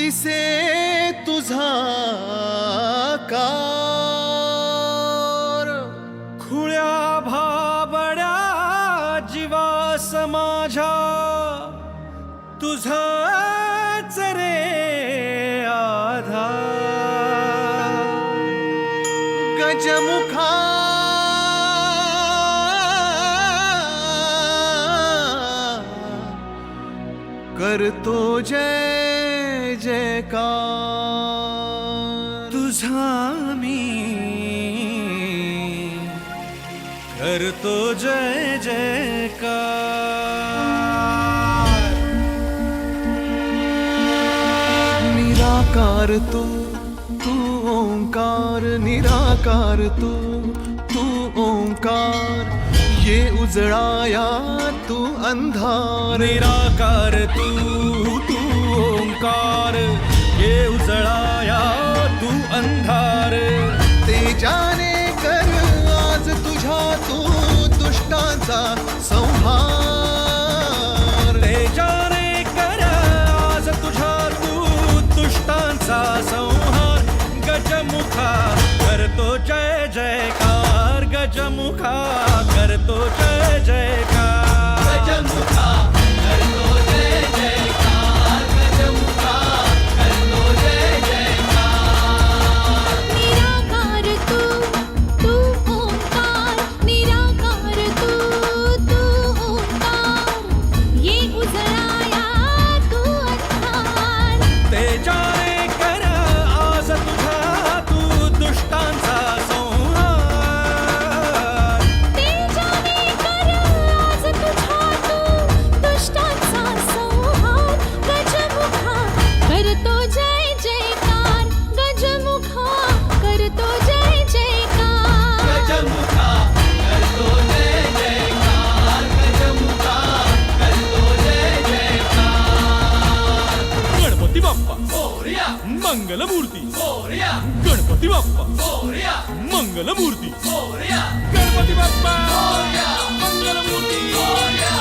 दिसे तुझा कार खुळ्या भाबड्या जीवास माझ्या तुझाच रे आधार गजमुखा करतो जय जयकार तुझा मी करतो जय जयकार निराकार तू ओंकार निराकार तू ओंकार ये उजळाया तू अंधार निराकार तू ओंकार ये उजळाया तू अंधार तेजाने कर आज तुझ्या तू दुष्टांचा संहार तेजाने कर आज तुझ्या तू दुष्टांचा संहार गजमुखा करतो जय जयकार गजमुखा करतो जय जयकार गजमुखा करतो जय जयकार गजमुखा करतो जय जयकार निराकार तू ओंकार निराकार तू ओंकार ये उजळाया तू अंधार तेजाने कर आज तुझा तू दुष्टांचा संहार तेजाने कर आज तुझ्या तू दुष्टांचा संहार गजमुखा करतो जय जयकार गजमुखा करतो जय जयकार गजमुखा करतो जय जयकार गजमुखा करतो जय जयकार गणपती बाप्पा मोरया मंगलमूर्ती मोरया गणपती बाप्पा मोरया मंगलमूर्ती मोरया गणपती बाप्पा मोरया मंगलमूर्ती मोरया